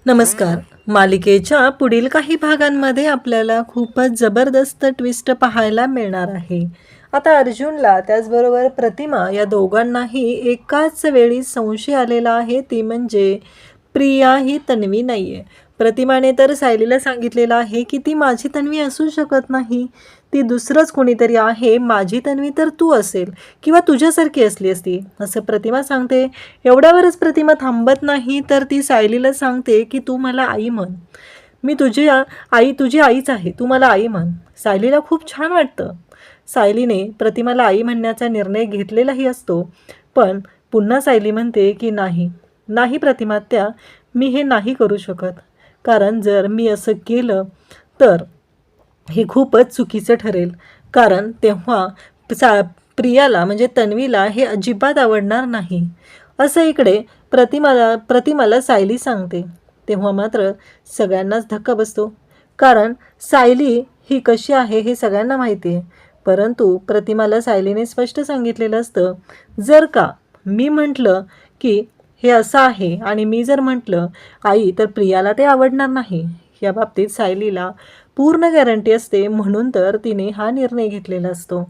नमस्कार. मालिकेच्या पुढील काही भागांमध्ये आपल्याला खूपच जबरदस्त ट्विस्ट पाहायला मिळणार आहे. आता अर्जुनला त्याचबरोबर प्रतिमा या दोघांनाही एकाच वेळी संशय आलेला आहे, ती म्हणजे प्रिया ही तन्वी नाही आहे. प्रतिमाने तर सायलीला सांगितलेलं आहे की ती माझी तन्वी असू शकत नाही, ती दुसरंच कोणीतरी आहे, माझी तन्वी तर तू असेल किंवा तुझ्यासारखी असली असती असं प्रतिमा सांगते. एवढ्यावरच प्रतिमा थांबत नाही, तर ती सायलीला सांगते की तू मला आई म्हण, मी तुझी आई, तुझी आईच आहे, तू मला आई म्हण. सायलीला खूप छान वाटतं. सायलीने प्रतिमाला आई म्हणण्याचा निर्णय घेतलेलाही असतो, पण पुन्हा सायली म्हणते की नाही नाही प्रतिमात्या, मी हे नाही करू शकत, कारण जर मी असं केलं तर हे खूपच चुकीचं ठरेल, कारण तेव्हा प्रियाला म्हणजे तन्वीला हे अजिबात आवडणार नाही असं इकडे प्रतिमाला सायली सांगते. तेव्हा मात्र सगळ्यांनाच धक्का बसतो, कारण सायली ही कशी आहे हे सगळ्यांना माहिती आहे. परंतु प्रतिमाला सायलीने स्पष्ट सांगितलेलं असतं, जर का मी म्हटलं की हे असं आहे आणि मी जर म्हटलं आई, तर प्रियाला ते आवडणार नाही. या बाबतीत सायलीला पूर्ण गॅरंटी असते, म्हणून तर तिने हा निर्णय घेतलेला असतो.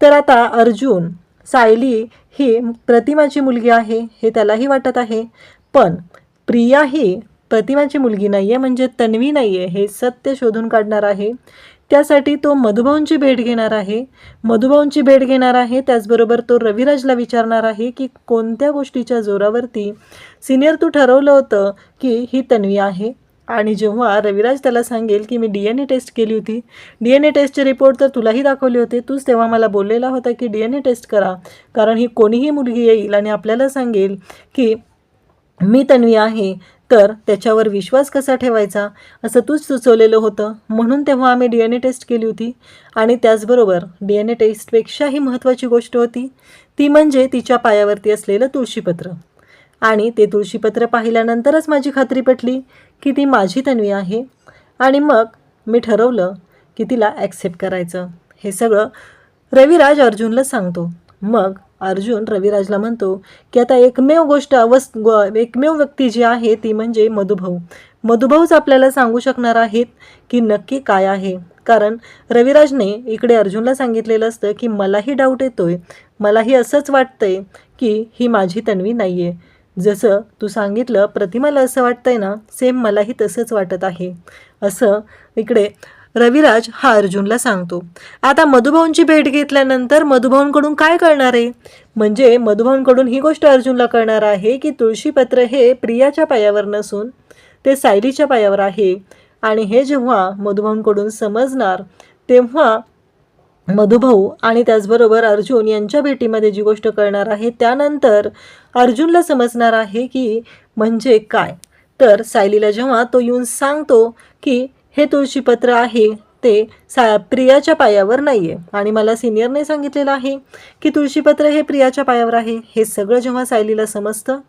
तर आता अर्जुन, सायली ही प्रतिमाची मुलगी आहे हे त्यालाही वाटत आहे, पण प्रिया ही प्रतिमाची मुलगी नाही आहे, म्हणजे तन्वी नाही आहे हे सत्य शोधून काढणार आहे. त्यासाठी तो मधुभाऊंची भेट घेणार आहे. त्याचबरोबर तो रविराजला विचारणार आहे की कोणत्या गोष्टीच्या जोरावरती सिनियर तू ठरवलं होतं की ही तन्वी आहे. आणि जेव्हा रविराज त्याला सांगेल की मी DNA टेस्ट केली होती, DNA टेस्टचे रिपोर्ट तर तुलाही दाखवले होते, तूच तेव्हा मला बोललेला होता की DNA टेस्ट करा, कारण ही कोणीही मुलगी येईल आणि आपल्याला सांगेल की मी तन्वी आहे, तर त्याच्यावर विश्वास कसा ठेवायचा असं तूच सुचवलेलं होतं, म्हणून तेव्हा आम्ही DNA टेस्ट केली होती. आणि त्याचबरोबर DNA टेस्टपेक्षाही महत्त्वाची गोष्ट होती, ती म्हणजे तिच्या पायावरती असलेलं तुळशीपत्र. आणि ते तुळशीपत्र पाहिल्यानंतरच माझी खात्री पटली की ती माझी तन्वी आहे, आणि मग मी ठरवलं की तिला ॲक्सेप्ट करायचं. हे सगळं रविराज अर्जुनला सांगतो. मग अर्जुन रविराजला म्हणतो की आता एकमेव व्यक्ती जी आहे ती म्हणजे मधुभाऊच आपल्याला सांगू शकणार आहेत की नक्की काय आहे. कारण रविराजने इकडे अर्जुनला सांगितलेलं असतं की मलाही डाऊट येतोय, मलाही असंच वाटतंय की ही माझी तन्वी नाही आहे. जसं तू सांगितलं प्रतिमाला असं वाटतंय ना, सेम मलाही तसंच वाटत आहे असं इकडे रविराज हा अर्जुनला सांगतो. आता मधुभाऊंची भेट घेतल्यानंतर मधुभाऊंकडून काय कळणार आहे, म्हणजे मधुभाऊंकडून ही गोष्ट अर्जुनला कळणार आहे की तुळशीपत्र हे प्रियाच्या पायावर नसून ते सायलीच्या पायावर आहे. आणि हे जेव्हा मधुभाऊंकडून समजणार, तेव्हा मधुभाऊ आणि त्याचबरोबर अर्जुन यांच्या भेटीमध्ये जी गोष्ट कळणार आहे, त्यानंतर अर्जुनला समजणार आहे की म्हणजे काय. तर सायलीला जेव्हा तो येऊन सांगतो की हे तुळशीपत्र आहे ते प्रियाच्या पायावर नाही आहे, आणि मला सिनियरने सांगितलेलं आहे की तुळशीपत्र हे प्रियाच्या पायावर आहे, हे सगळं जेव्हा सायलीला समजतं,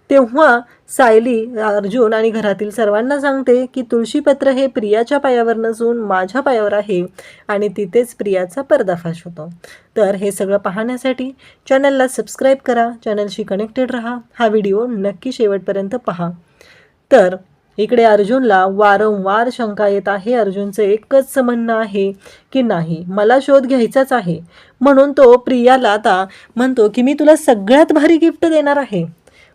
तेव्हा सायली अर्जुन आणि घरातील सर्वांना सांगते की तुळशीपत्र हे प्रियाच्या पायावर नसून माझ्या पायावर आहे, आणि तिथेच प्रियाचा पर्दाफाश होतो. तर हे सगळं पाहण्यासाठी चॅनलला सबस्क्राईब करा, चॅनलशी कनेक्टेड राहा, हा व्हिडिओ नक्की शेवटपर्यंत पहा. तर इकडे अर्जुनला वारंवार शंका येत आहे. अर्जुनचं एकच म्हणणं आहे की नाही, मला शोध घ्यायचाच आहे, म्हणून तो प्रियाला आता म्हणतो की मी तुला सगळ्यात भारी गिफ्ट देणार आहे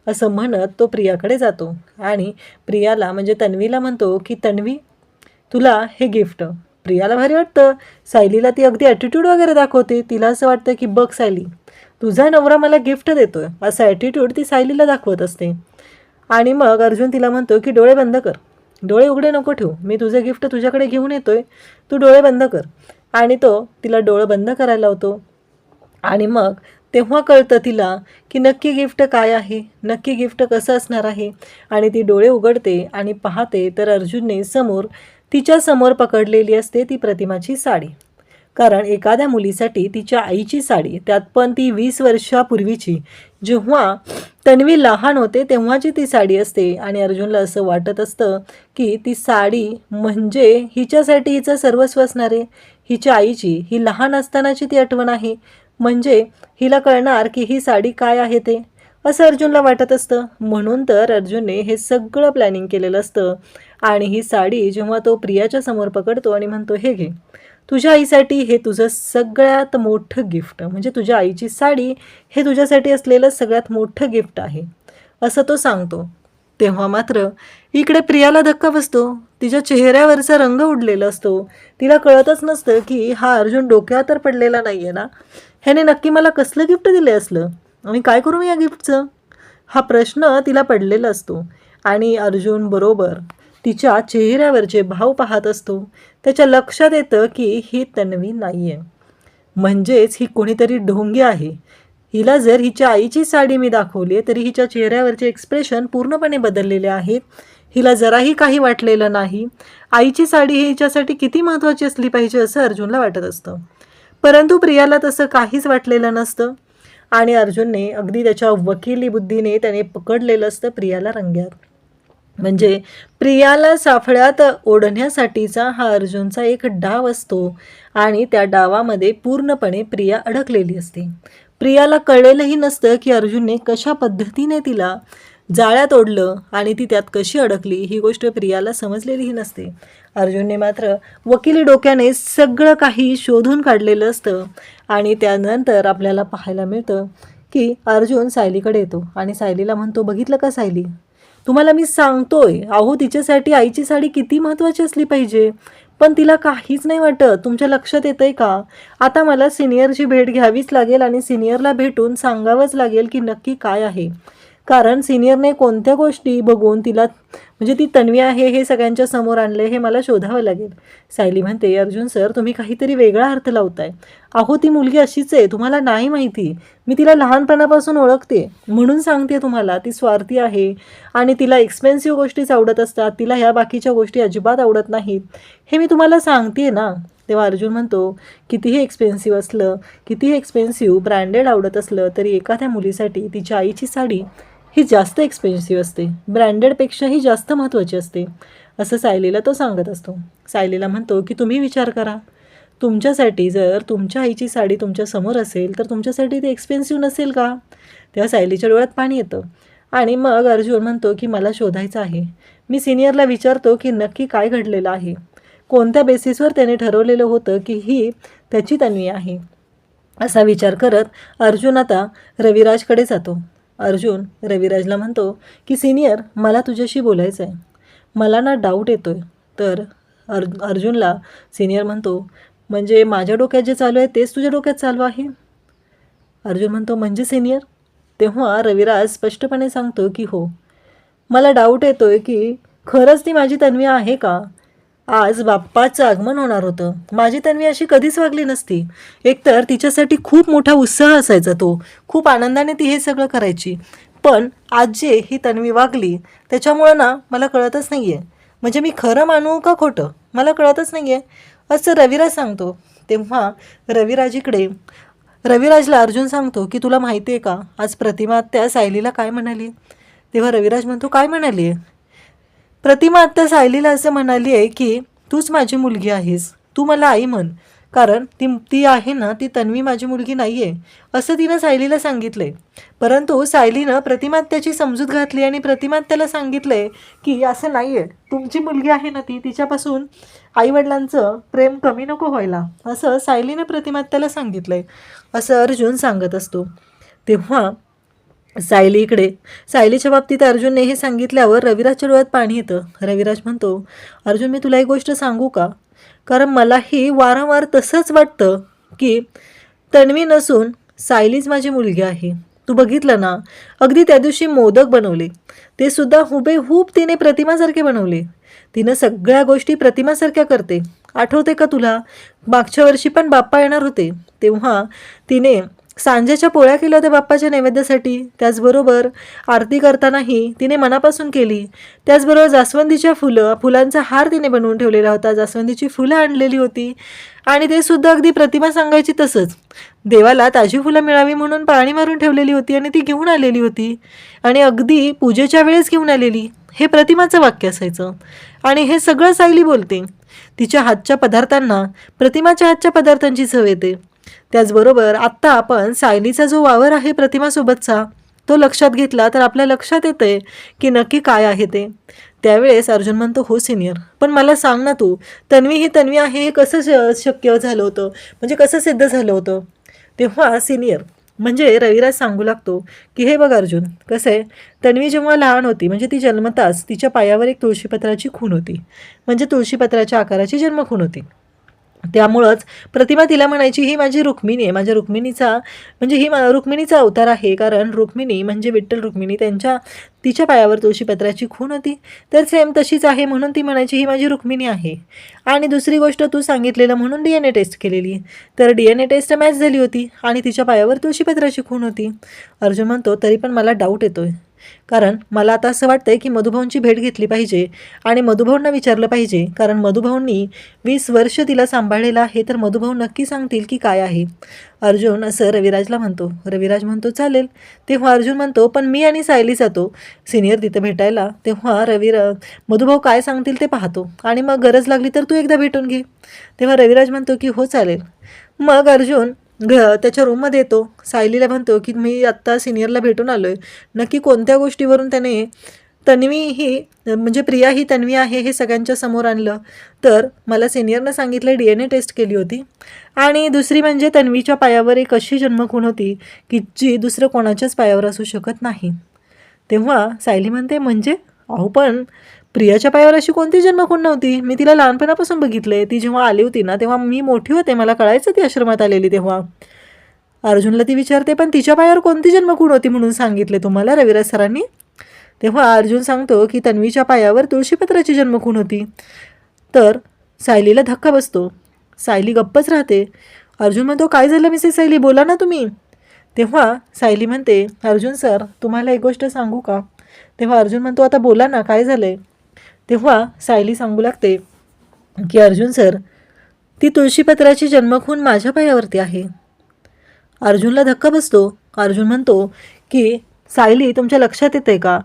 असं म्हणत तो प्रियाकडे जातो आणि प्रियाला म्हणजे तन्वीला म्हणतो की तन्वी, तुला हे गिफ्ट. प्रियाला भारी वाटतं. सायलीला ती अगदी ॲटिट्यूड वगैरे दाखवते, तिला असं वाटतं की बघ सायली, तुझा नवरा मला गिफ्ट देतोय, असा ॲटिट्यूड ती सायलीला दाखवत असते. आणि मग अर्जुन तिला म्हणतो की डोळे बंद कर, डोळे उघडे नको ठेवू, मी तुझं गिफ्ट तुझ्याकडे घेऊन येतोय, तू डोळे बंद कर. आणि तो तिला डोळे बंद करायला लावतो. आणि मग तेव्हा कळतं तिला की नक्की गिफ्ट काय आहे, नक्की गिफ्ट कसं असणार आहे. आणि ती डोळे उघडते आणि पाहते, तर अर्जुनने तिच्या समोर पकडलेली असते ती प्रतिमाची साडी. कारण एखाद्या मुलीसाठी तिच्या आईची साडी, त्यात पण ती 20 वर्षापूर्वीची, जेव्हा तन्वी लहान होते तेव्हाची ती साडी असते. आणि अर्जुनला असं वाटत असतं की ती साडी म्हणजे हिच्यासाठी हिचं सर्वस्व असणार आहे, हिच्या आईची, ही लहान असतानाची ती आठवण आहे, म्हणजे हिला कळणार की ही साडी काय आहे ते. असं अर्जुनला वाटत असतं. म्हणून तर अर्जुनने हे सगळं प्लॅनिंग केलेलं असतं. आणि ही साडी जेव्हा तो प्रियाच्या समोर पकडतो आणि म्हणतो, हे घे तुझ्या आईसाठी, हे तुझं सगळ्यात मोठं गिफ्ट, म्हणजे तुझ्या आईची साडी हे तुझ्यासाठी असलेलं सगळ्यात मोठं गिफ्ट आहे, असं तो सांगतो. तेव्हा मात्र इकडे प्रियाला धक्का बसतो. तिच्या चेहऱ्यावरचा रंग उडलेला असतो. तिला कळतच नसतं की हा अर्जुन डोक्यावर तर पडलेला नाही आहे ना, ह्याने नक्की मला कसलं गिफ्ट दिले असलं आणि काय करू मी या गिफ्टचं, हा प्रश्न तिला पडलेला असतो. आणि अर्जुन बरोबर तिच्या चेहऱ्यावरचे भाव पाहत असतो. त्याच्या लक्षात येतं की ही तन्वी नाही आहे, म्हणजेच ही कोणीतरी ढोंगी आहे. हिला जर हिच्या आईची साडी मी दाखवली तरी हिच्या चेहऱ्यावरचे एक्सप्रेशन पूर्णपणे बदललेले आहेत. हिला जराही काही वाटलेलं नाही. आईची साडी ही हिच्यासाठी किती महत्त्वाची असली पाहिजे असं अर्जुनला वाटत असतं. परंतु प्रियाला तसं काहीच वाटलेलं नसतं. आणि अर्जुनने अगदी त्याच्या वकिली बुद्धीने त्याने पकडलेलं असतं प्रियाला रंग्यात. म्हणजे प्रियाला साफळ्यात ओढण्यासाठीचा हा अर्जुनचा एक डाव असतो. आणि त्या डावामध्ये पूर्णपणे प्रिया अडकलेली असते. प्रियाला कळलेलंही नसतं की अर्जुनने कशा पद्धतीने तिला जाळ्यात ओढलं आणि ती त्यात कशी अडकली, ही गोष्ट प्रियाला समजलेलीही नसते. अर्जुनने मात्र वकिली डोक्याने सगळं काही शोधून काढलेलं असतं. आणि त्यानंतर आपल्याला पाहायला मिळतं की अर्जुन सायलीकडे येतो आणि सायलीला म्हणतो, बघितलं का सायली, तुम्हाला मी सांगतोय, अहो तिच्यासाठी आईची साडी किती महत्त्वाची असली पाहिजे, पण तिला काहीच नाही वाटत. तुमच्या लक्षात येतंय का, आता मला सिनियरची भेट घ्यावीच लागेल आणि सिनियरला भेटून सांगावंच लागेल की नक्की काय आहे. कारण सिनियरने कोणत्या गोष्टी बघून तिला, म्हणजे ती तन्वी आहे हे सगळ्यांच्या समोर आणले, हे मला शोधावं लागेल. सायली म्हणते, अर्जुन सर तुम्ही काहीतरी वेगळा अर्थ लावताय. अहो ती मुलगी अशीच आहे, तुम्हाला नाही माहिती, मी तिला लहानपणापासून ओळखते, म्हणून सांगते तुम्हाला, ती स्वार्थी आहे आणि तिला एक्सपेन्सिव्ह गोष्टीच आवडत असतात, तिला ह्या बाकीच्या गोष्टी अजिबात आवडत नाहीत, हे मी तुम्हाला सांगते ना. तेव्हा अर्जुन म्हणतो, कितीही एक्सपेन्सिव्ह असलं, कितीही एक्सपेन्सिव्ह ब्रँडेड आवडत असलं तरी एखाद्या मुलीसाठी तिच्या आईची साडी ही जास्त एक्सपेन्सिव्ह असते, ब्रँडेडपेक्षाही जास्त महत्त्वाची असते, असं सायलीला तो सांगत असतो. सायलीला म्हणतो की तुम्ही विचार करा, तुमच्यासाठी जर तुमच्या आईची साडी तुमच्यासमोर असेल तर तुमच्यासाठी ती एक्सपेन्सिव्ह नसेल का. तेव्हा सायलीच्या डोळ्यात पाणी येतं. आणि मग अर्जुन म्हणतो की मला शोधायचं आहे, मी सिनियरला विचारतो की नक्की काय घडलेलं आहे, कोणत्या बेसिसवर त्याने ठरवलेलं होतं की ही त्याची तन्वी आहे. असा विचार करत अर्जुन आता रविराजकडे जातो. अर्जुन रविराजला म्हणतो की सिनियर, मला तुझ्याशी बोलायचं आहे, मला ना डाऊट येतो आहे. तर अर्जुनला सिनियर म्हणतो, म्हणजे माझ्या डोक्यात जे चालू आहे तेच तुझ्या डोक्यात चालू आहे. अर्जुन म्हणतो, म्हणजे सिनियर. तेव्हा रविराज स्पष्टपणे सांगतो की हो, मला डाऊट येतो आहे की खरंच ती माझी तन्वी आहे का. आज बाप्पाचं आगमन होणार होतं, माझी तन्वी अशी कधीच वागली नसती. एकतर तिच्यासाठी खूप मोठा उत्साह असायचा, तो खूप आनंदाने ती हे सगळं करायची, पण आज जे ही तन्वी वागली त्याच्यामुळं ना मला कळतच नाही आहे, म्हणजे मी खरं मानू का खोटं मला कळतच नाही आहे, असं रविराज सांगतो. तेव्हा रविराजला अर्जुन सांगतो की तुला माहिती आहे का, आज प्रतिमा त्या सायलीला काय म्हणाली. तेव्हा रविराज म्हणतो, काय म्हणाली आहे. प्रतिमा आत्ता सायलीला असं म्हणाली आहे की तूच माझी मुलगी आहेस, तू मला आई म्हण, कारण ती आहे ना, ती तन्वी माझी मुलगी नाही आहे, असं तिनं सायलीला सांगितलं आहे. परंतु सायलीनं प्रतिमात्याची समजूत घातली आणि प्रतिमात्याला सांगितलं आहे की असं नाही आहे, तुमची मुलगी आहे ना ती, तिच्यापासून आईवडिलांचं प्रेम कमी नको व्हायला, असं सायलीनं प्रतिमात्याला सांगितलं आहे, असं अर्जुन सांगत असतो. तेव्हा सायलीच्या बाबतीत अर्जुनने हे सांगितल्यावर रविराजच्या डोळ्यात पाणी येतं. रविराज म्हणतो, अर्जुन मी तुला एक गोष्ट सांगू का, कारण मलाही वारंवार तसंच वाटतं की तन्वी नसून सायलीच माझी मुलगी आहे. तू बघितलं ना, अगदी त्या दिवशी मोदक बनवले, ते सुद्धा हुबेहूब तिने प्रतिमासारखे बनवले, तिनं सगळ्या गोष्टी प्रतिमासारख्या करते. आठवते का तुला, मागच्या वर्षी पण बाप्पा येणार होते तेव्हा तिने सांजेच्या पोळ्या केल्या होत्या बाप्पाच्या नैवेद्यासाठी, त्याचबरोबर आरती करतानाही तिने मनापासून केली. त्याचबरोबर जास्वंदीच्या फुलांचा हार तिने बनवून ठेवलेला होता, जास्वंदीची फुलं आणलेली होती आणि ते सुद्धा अगदी प्रतिमा सांगायची तसंच, देवाला ताजी फुलं मिळावी म्हणून पाणी मारून ठेवलेली होती आणि ती घेऊन आलेली होती आणि अगदी पूजेच्या वेळेस घेऊन आलेली, हे प्रतिमाचं वाक्य असायचं. आणि हे सगळं सायली बोलते. तिच्या हातच्या पदार्थांना प्रतिमाच्या हातच्या पदार्थांची चव येते. त्याचबरोबर आत्ता आपण सायलीचा जो वावर आहे प्रतिमासोबतचा, तो लक्षात घेतला तर आपल्या लक्षात येतंय की नक्की काय आहे ते. त्यावेळेस अर्जुन म्हणतो, हो सिनियर, पण मला सांग ना तू, तन्वी ही तन्वी आहे हे कसं शक्य झालं होतं, म्हणजे कसं सिद्ध झालं होतं. तेव्हा सिनियर म्हणजे रविराज सांगू लागतो की हे बघ अर्जुन, कसं आहे, तन्वी जेव्हा लहान होती म्हणजे ती जन्मताच तिच्या पायावर एक तुळशीपत्राची खूण होती, म्हणजे तुळशीपत्राच्या आकाराची जन्मखूण होती. त्यामुळंच प्रतिमा तिला म्हणायची ही माझी रुक्मिणी आहे, माझ्या रुक्मिणीचा म्हणजे ही रुक्मिणीचा अवतार आहे, कारण रुक्मिणी म्हणजे विठ्ठल रुक्मिणी तिच्या पायावर तुळशीपत्राची खूण होती, तर सेम तशीच आहे म्हणून ती म्हणायची ही माझी रुक्मिणी आहे. आणि दुसरी गोष्ट तू सांगितलेलं म्हणून DNA टेस्ट केलेली, तर DNA टेस्ट मॅच झाली होती आणि तिच्या पायावर तुळशीपत्राची खूण होती. अर्जुन म्हणतो तरी पण मला डाऊट येतोय, कारण मला आता असं वाटतंय की मधुभाऊंची भेट घेतली पाहिजे आणि मधुभाऊंना विचारलं पाहिजे, कारण मधुभाऊंनी 20 वर्ष तिला सांभाळलेलं आहे, तर मधुभाऊ नक्की सांगतील की काय आहे. अर्जुन असं रविराजला म्हणतो. रविराज म्हणतो चालेल. तेव्हा अर्जुन म्हणतो पण मी आणि सायली जातो सिनियर तिथं भेटायला, तेव्हा मधुभाऊ काय सांगतील ते पाहतो आणि मग गरज लागली तर तू एकदा भेटून घे. तेव्हा रविराज म्हणतो की हो चालेल. मग अर्जुन त्याच्या रूममध्ये येतो. सायलीला म्हणतो की मी आत्ता सिनियरला भेटून आलो आहे, नक्की कोणत्या गोष्टीवरून त्याने तन्वी ही म्हणजे प्रिया ही तन्वी आहे हे सगळ्यांच्या समोर आणलं. तर मला सिनियरनं सांगितलं DNA टेस्ट केली होती आणि दुसरी म्हणजे तन्वीच्या पायावर एक अशी जन्मखूण होती की जी दुसरं कोणाच्याच पायावर असू शकत नाही. तेव्हा सायली म्हणते म्हणजे अहो पण प्रियाच्या पायावर अशी कोणती जन्मखूण नव्हती, मी तिला लहानपणापासून बघितलंय, ती जेव्हा आली होती ना तेव्हा मी मोठी होते, मला कळायचं ती आश्रमात आलेली तेव्हा. अर्जुनला ती विचारते पण तिच्या पायावर कोणती जन्मखूण होती म्हणून सांगितले तुम्हाला रविराज सरांनी. तेव्हा अर्जुन सांगतो की तन्वीच्या पायावर तुळशीपत्राची जन्मखूण होती. तर सायलीला धक्का बसतो. सायली गप्पच राहते. अर्जुन म्हणतो काय झालं मिसेस सायली, बोला ना तुम्ही. तेव्हा सायली म्हणते अर्जुन सर तुम्हाला एक गोष्ट सांगू का. तेव्हा अर्जुन म्हणतो आता बोला ना काय झालंय. तेव्हा सायली सांगू लागते की अर्जुन सर ती तुळशीपत्राची जन्मखूण माझ्या पायावरती आहे. अर्जुनला धक्का बसतो. अर्जुन म्हणतो की सायली तुमच्या लक्षात येते का,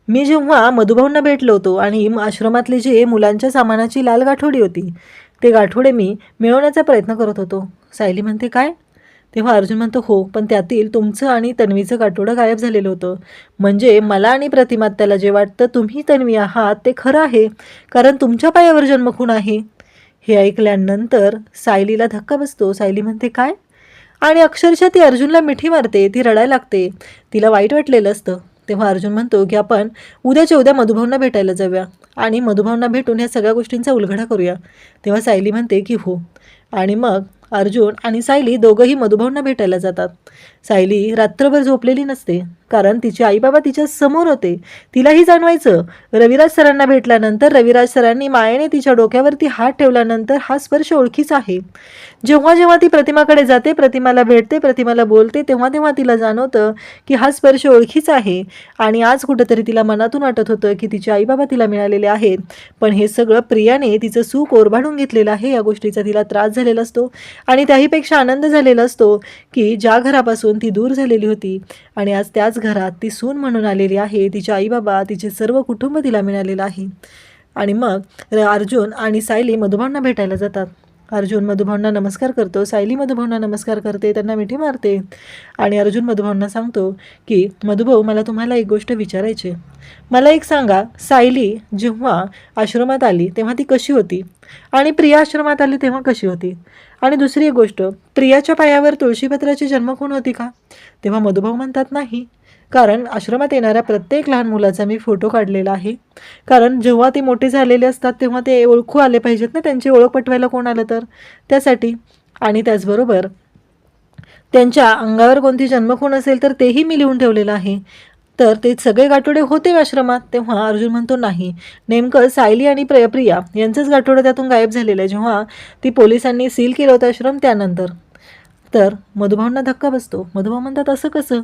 मी जेव्हा मधुभाऊंना भेटलो होतो आणि आश्रमातली जे मुलांच्या सामानाची लाल गाठोडी होती ते गाठोडे मी मिळवण्याचा प्रयत्न करत होतो. सायली म्हणते काय. तेव्हा अर्जुन म्हणतो हो, पण त्यातील तुमचं आणि तन्वीचं गाठोडं गायब झालेलं होतं, म्हणजे मला आणि प्रतिमात त्याला जे वाटतं तुम्ही तन्वी आहात ते खरं आहे, कारण तुमच्या पायावर जन्मखूण आहे. हे ऐकल्यानंतर सायलीला धक्का बसतो. सायली म्हणते काय, आणि अक्षरशः ती अर्जुनला मिठी मारते, ती रडायला लागते, तिला वाईट वाटलेलं असतं. तेव्हा अर्जुन म्हणतो की आपण उद्याच्या उद्या मधुभाऊंना भेटायला जाऊया आणि मधुभाऊंना भेटून ह्या सगळ्या गोष्टींचा उलगडा करूया. तेव्हा सायली म्हणते की हो. आणि मग अर्जुन आणि सायली दोघंही मधुभाऊंना भेटायला जातात. सायली रात्रभर झोपलेली नसते, कारण तिचे आईबाबा तिच्या समोर होते. तिलाही जाणवायचं रविराज सरांना भेटल्यानंतर रविराज सरांनी मायेने तिच्या डोक्यावरती हात ठेवल्यानंतर हा स्पर्श ओळखीचा आहे. जेव्हा जेव्हा ती प्रतिमाकडे जाते, प्रतिमाला भेटते, प्रतिमाला बोलते, तेव्हा तेव्हा तिला जाणवतं की हा स्पर्श ओळखीचा आहे. आणि आज कुठंतरी तिला मनातून वाटत होतं की तिचे आईबाबा तिला मिळालेले आहेत, पण हे सगळं प्रियाने तिचं सुख ओरबाडून घेतलेलं आहे. या गोष्टीचा तिला त्रास झालेला असतो आणि त्याहीपेक्षा आनंद झालेला असतो की ज्या घरापासून ती दूर झालेली होती आणि आज त्याच घरात ती सून म्हणून आलेली आहे. तिचे आईबाबा, तिचे सर्व कुटुंब तिला मिळालेलं आहे. आणि मग अर्जुन आणि सायली मधुभाऊंना भेटायला जातात. अर्जुन मधुभाऊंना नमस्कार करतो, सायली मधुभाऊंना नमस्कार करते, त्यांना मिठी मारते आणि अर्जुन मधुभाऊंना सांगतो की मधुभाऊ मला तुम्हाला एक गोष्ट विचारायची. मला एक सांगा, सायली जेव्हा आश्रमात आली तेव्हा ती कशी होती आणि प्रिया आश्रमात आली तेव्हा कशी होती. आणि दुसरी एक गोष्ट, प्रियाच्या पायावर तुळशीपत्राची जन्मखूण होती का. तेव्हा मधुभाऊ म्हणतात नाही, कारण आश्रमात येणाऱ्या प्रत्येक लहान मुलाचा मी फोटो काढलेला आहे, कारण जेव्हा ते मोठे झालेले असतात तेव्हा ते ओळखू आले पाहिजेत ना, त्यांची ओळख पटवायला कोण आलं तर, त्यासाठी. आणि त्याचबरोबर त्यांच्या अंगावर कोणती जन्मखूण असेल तर तेही मी लिहून ठेवलेलं आहे. तर ते सगळे गाठोडे होते आश्रमात. तेव्हा अर्जुन म्हणतो नाही, नेमकं सायली आणि प्रिया यांचंच गाठोडं त्यातून गायब झालेलं आहे, जेव्हा ती पोलिसांनी सील केलं होतं आश्रम त्यानंतर. तर मधुभाऊंना धक्का बसतो. मधुभाऊ म्हणतात असं कसं.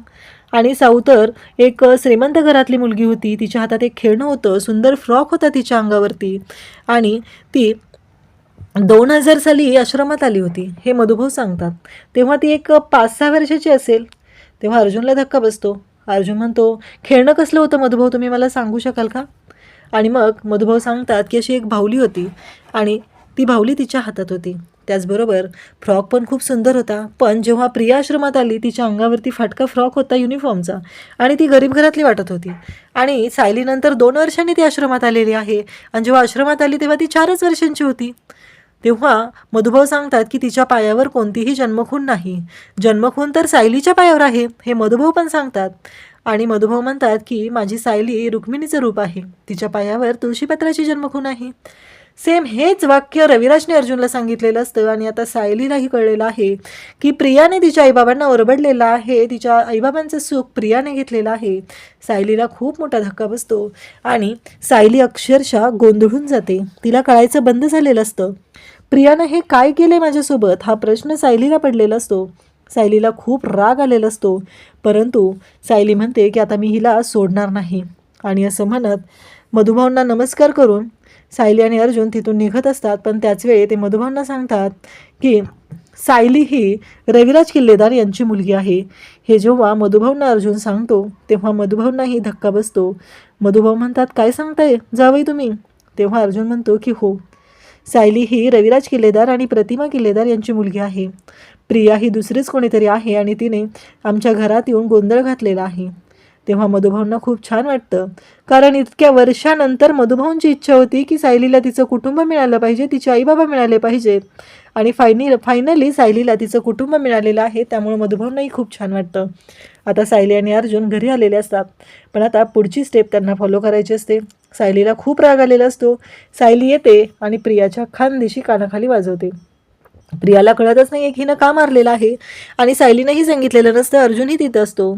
आणि सावतर एक श्रीमंत घरातली मुलगी होती, तिच्या हातात एक खेळणं होतं, सुंदर फ्रॉक होता तिच्या अंगावरती आणि ती 2000 साली आश्रमात आली होती, हे मधुभाऊ सांगतात. तेव्हा ती एक 5-6 वर्षाची असेल. तेव्हा अर्जुनला धक्का बसतो. अर्जुन म्हणतो खेळणं कसलं होतं मधुभाऊ, तुम्ही मला सांगू शकाल का. आणि मग मधुभाऊ सांगतात की अशी एक बाहुली होती आणि ती बाहुली तिच्या हातात होती. त्याचबरोबर फ्रॉक पण खूप सुंदर होता. पण जेव्हा प्रिया आश्रमात आली तिच्या अंगावरती फाटका फ्रॉक होता युनिफॉर्मचा आणि ती गरीब घरातली वाटत होती. आणि सायलीनंतर 2 वर्षांनी ती आश्रमात आलेली आहे आणि जेव्हा आश्रमात आली तेव्हा ती 4च वर्षांची होती. तेव्हा मधुभाऊ सांगतात की तिच्या पायावर कोणतीही जन्मखून नाही. जन्मखून तर सायलीच्या पायावर आहे हे मधुभाऊ पण सांगतात. आणि मधुभाऊ म्हणतात की माझी सायली रुक्मिणीचं रूप आहे, तिच्या पायावर तुळशीपत्राची जन्मखून आहे. सेम हेच वाक्य रविराजने अर्जुनला सांगितलेलं असतं. आणि आता सायलीलाही कळलेलं आहे की प्रियाने तिच्या आईबाबांना ओरबडलेलं आहे, तिच्या आईबाबांचं सुख प्रियाने घेतलेलं आहे. सायलीला खूप मोठा धक्का बसतो आणि सायली अक्षरशः गोंधळून जाते. तिला कळायचं बंद झालेलं असतं. प्रियानं हे काय केले माझ्यासोबत हा प्रश्न सायलीला पडलेला असतो. सायलीला खूप राग आलेला असतो. परंतु सायली म्हणते की आता मी हिला सोडणार नाही. आणि असं म्हणत मधुभाऊंना नमस्कार करून सायली आणि अर्जुन तिथून निघत असतात. पण त्याच वेळी ते मधुभाऊंना सांगतात की सायली ही रविराज किल्लेदार यांची मुलगी आहे. हे जेव्हा मधुभाऊंना अर्जुन सांगतो तेव्हा मधुभाऊंनाही धक्का बसतो. मधुभाऊ म्हणतात काय सांगताय जावई तुम्ही? तेव्हा अर्जुन म्हणतो की हो, सायली ही रविराज किल्लेदार आणि प्रतिमा किल्लेदार यांची मुलगी आहे. प्रिया ही दुसरीच कोणीतरी आहे आणि तिने आमच्या घरात येऊन गोंधळ घातलेला आहे. तेव्हा मधुभाऊंना खूप छान वाटतं, कारण इतक्या वर्षानंतर मधुभाऊंची इच्छा होती की सायलीला तिचं कुटुंब मिळालं पाहिजे, तिचे आईबाबा मिळाले पाहिजेत. आणि फायनली सायलीला तिचं कुटुंब मिळालेलं आहे. त्यामुळे मधुभाऊंनाही खूप छान वाटतं. आता सायली आणि अर्जुन घरी आलेले असतात. पण आता पुढची स्टेप त्यांना फॉलो करायची असते. सायलीला खूप राग आलेला असतो. सायली येते आणि प्रियाच्या खानदेशी कानाखाली वाजवते. प्रियाला कळतच नाही की हिनं का मारलेलं आहे आणि सायलीनंही सांगितलेलं नसतं. अर्जुनही तिथं असतो.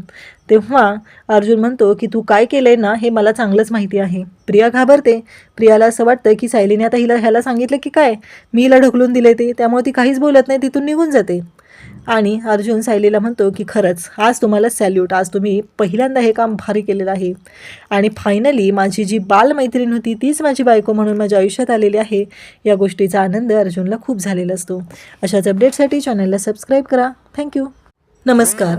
तेव्हा अर्जुन म्हणतो की तू काय केलंय ना हे मला चांगलंच माहिती आहे. प्रिया घाबरते. प्रियाला असं वाटतं की सायलीने आता ह्याला सांगितलं की काय मी हिला ढकलून दिले ते, त्यामुळे ती काहीच बोलत नाही, तिथून निघून जाते. आणि अर्जुन सायलीला म्हणतो की खरंच आज तुम्हाला सॅल्यूट, आज तुम्ही पहिल्यांदा हे काम भारी केलेलं आहे. आणि फायनली माझी जी बालमैत्रीण होती तीच माझी बायको म्हणून माझ्या आयुष्यात आलेली आहे. या गोष्टीचा आनंद अर्जुनला खूप झालेला असतो. अशाच अपडेटसाठी चॅनलला सबस्क्राईब करा. थँक्यू. नमस्कार.